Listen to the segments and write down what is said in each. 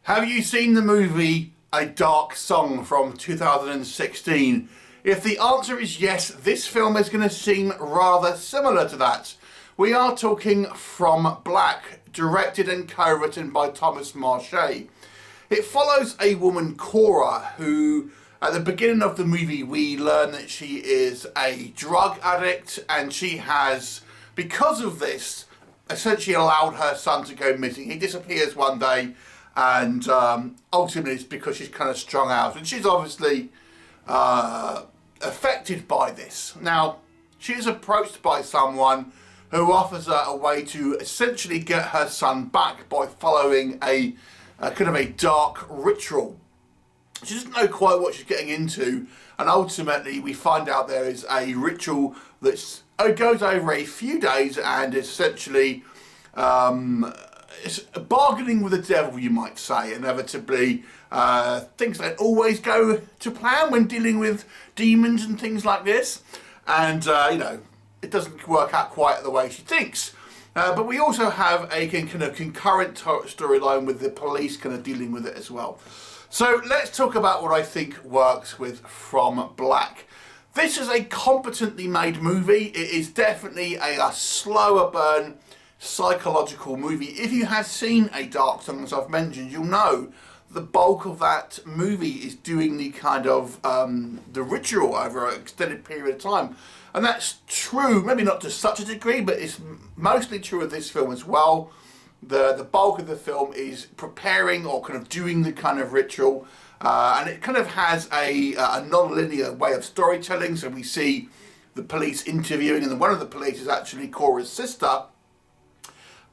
Have you seen the movie A Dark Song from 2016? If the answer is yes, this film is going to seem rather similar to that. We are talking From Black, directed and co-written by Thomas Marche. It follows a woman, Cora, who at the beginning of the movie we learn that she is a drug addict, and she has, because of this, essentially allowed her son to go missing. He disappears one day, and ultimately it's because she's kind of strung out, and she's obviously affected by this. Now, she is approached by someone who offers her a way to essentially get her son back by following a kind of a dark ritual. She doesn't know quite what she's getting into, and ultimately we find out there is a ritual that goes over a few days and essentially it's bargaining with the devil, you might say. Inevitably, things don't always go to plan when dealing with demons and things like this, and you know, it doesn't work out quite the way she thinks. But we also have a kind of concurrent storyline with the police kind of dealing with it as well. So let's talk about what I think works with From Black. This is a competently made movie. It is definitely a slower burn psychological movie. If you have seen A Dark Song, as I've mentioned, you'll know the bulk of that movie is doing the kind of the ritual over an extended period of time. And that's true, maybe not to such a degree, but it's mostly true of this film as well. The bulk of the film is preparing or kind of doing the kind of ritual, and it kind of has a non-linear way of storytelling. So we see the police interviewing, and then one of the police is actually Cora's sister,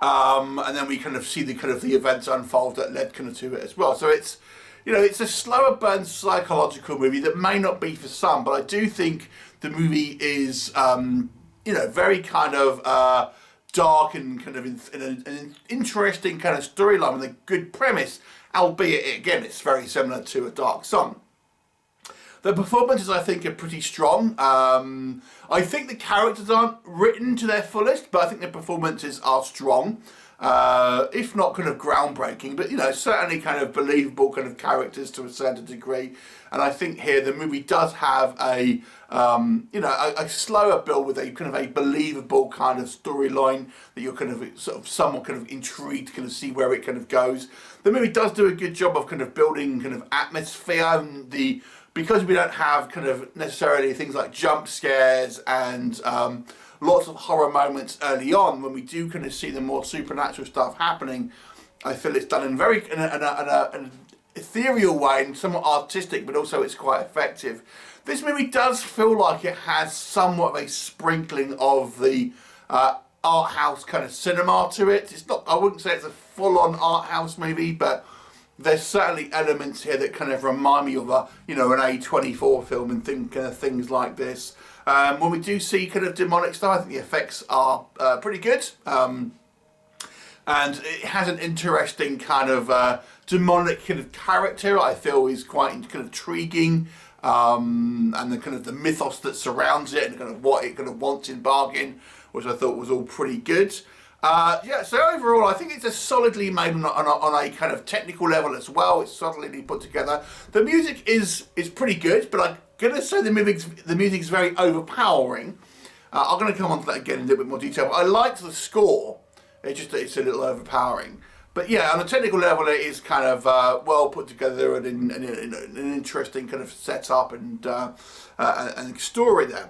and then we kind of see the events unfold that led kind of to it as well. So it's, you know, it's a slower burn psychological movie that may not be for some, but I do think the movie is you know, very kind of dark and kind of in an interesting kind of storyline with a good premise, albeit again it's very similar to A Dark Song. The performances, I think, are pretty strong. I think the characters aren't written to their fullest, but I think the performances are strong, if not kind of groundbreaking, but, you know, certainly kind of believable kind of characters to a certain degree. And I think here the movie does have a you know, a slower build with a kind of a believable kind of storyline that you're kind of sort of somewhat kind of intrigued to kind of see where it kind of goes. The movie does do a good job of kind of building kind of atmosphere, and because we don't have kind of necessarily things like jump scares and lots of horror moments early on, when we do kind of see the more supernatural stuff happening, I feel it's done in an ethereal way and somewhat artistic, but also it's quite effective. This movie does feel like it has somewhat of a sprinkling of the art house kind of cinema to it. It's not, I wouldn't say it's a full-on art house movie, but there's certainly elements here that kind of remind me of a, you know, an A24 film and things like this. When we do see kind of demonic stuff, I think the effects are pretty good. And it has an interesting kind of demonic kind of character I feel is quite kind of intriguing. And the kind of the mythos that surrounds it and kind of what it kind of wants in bargain, which I thought was all pretty good. Yeah, so overall I think it's a solidly made on a kind of technical level as well. It's solidly put together. The music is pretty good, but I'm gonna say the music's very overpowering. I'm gonna come on to that again in a little bit more detail. But I liked the score. It's a little overpowering. But yeah, on a technical level, it is kind of well put together and in an interesting kind of setup and story there.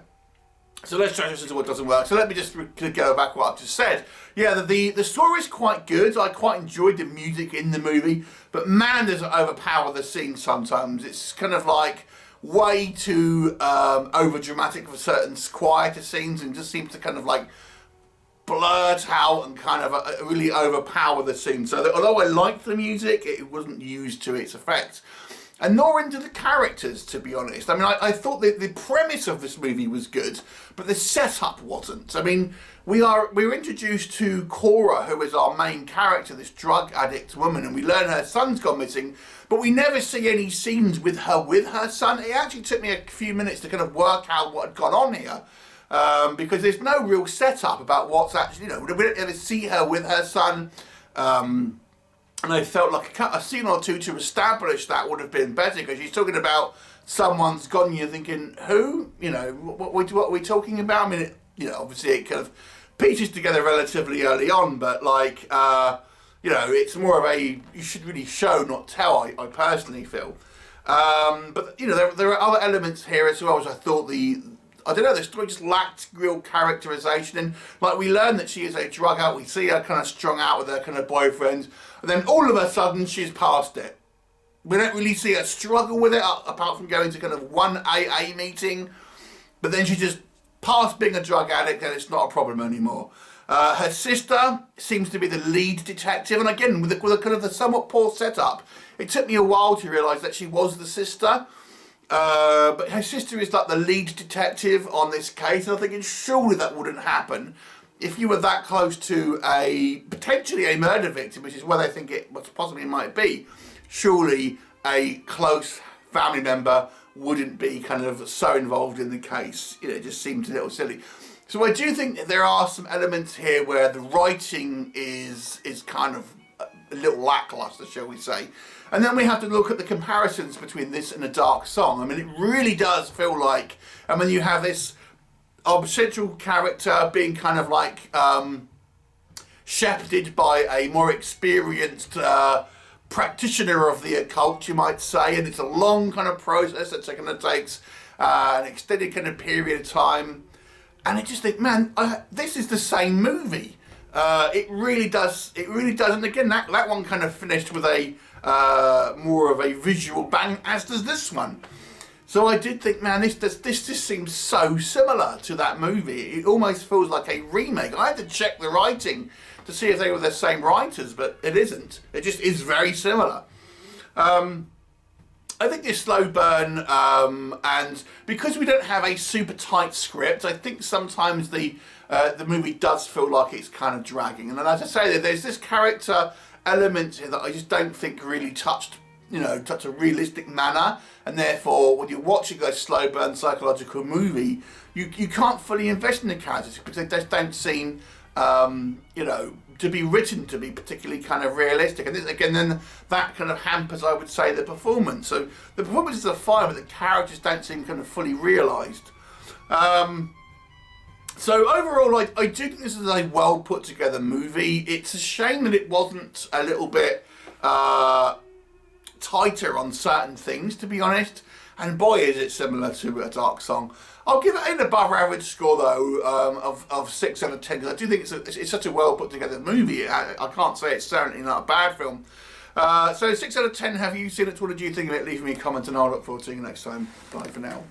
So let's transition to what doesn't work. So let me just go back what I've just said. Yeah, the story is quite good. I quite enjoyed the music in the movie, but man, does it overpower the scene sometimes. It's kind of like way too over dramatic for certain quieter scenes, and just seems to kind of like blurt out and kind of really overpower the scene. So that although I liked the music, it wasn't used to its effect. And nor into the characters, to be honest. I mean, I thought that the premise of this movie was good, but the setup wasn't. I mean, we were introduced to Cora, who is our main character, this drug addict woman, and we learn her son's gone missing, but we never see any scenes with her son. It actually took me a few minutes to kind of work out what had gone on here. because there's no real setup about what's actually, we don't ever see her with her son. And I felt like a scene or two to establish that would have been better, because she's talking about someone's gone and you're thinking, who? What are we talking about? I mean, obviously it kind of pieces together relatively early on, but like, it's more of a, you should really show, not tell, I personally feel. But, there are other elements here as well, as I thought the story just lacked real characterization. And like, we learn that she is a drug addict, we see her kind of strung out with her kind of boyfriend, and then all of a sudden she's past it. We don't really see her struggle with it, apart from going to kind of one AA meeting, but then she's just past being a drug addict and it's not a problem anymore. Her sister seems to be the lead detective, and again, with a kind of the somewhat poor setup, it took me a while to realise that she was the sister. But her sister is like the lead detective on this case, and I'm thinking surely that wouldn't happen if you were that close to potentially a murder victim, which is where they think it possibly might be. Surely a close family member wouldn't be kind of so involved in the case. It just seems a little silly. So I do think that there are some elements here where the writing is kind of a little lackluster, shall we say. And then we have to look at the comparisons between this and A Dark Song. I mean, it really does feel like, I mean, you have this central character being kind of like shepherded by a more experienced practitioner of the occult, you might say, and it's a long kind of process that kind of takes an extended kind of period of time. And I just think, man, this is the same movie. It really does. It really does. And again, that one kind of finished with a more of a visual bang, as does this one. So I did think, man, this just seems so similar to that movie. It almost feels like a remake. I had to check the writing to see if they were the same writers, but it isn't. It just is very similar. I think this slow burn, and because we don't have a super tight script, I think sometimes the movie does feel like it's kind of dragging. And as I say, there's this character element here that I just don't think really touched a realistic manner, and therefore when you're watching a slow burn psychological movie, you can't fully invest in the characters because they just don't seem to be written to be particularly kind of realistic. And this, again, then that kind of hampers, I would say, the performance. So the performances are fine, but the characters don't seem kind of fully realised. So overall, I do think this is a well put together movie. It's a shame that it wasn't a little bit tighter on certain things, to be honest. And boy, is it similar to A Dark Song. I'll give it an above average score though, of 6 out of 10, because I do think it's such a well put together movie. I can't say it's certainly not a bad film. So 6 out of 10, have you seen it? What did you think of it? Leave me a comment and I'll look forward to seeing you next time. Bye for now.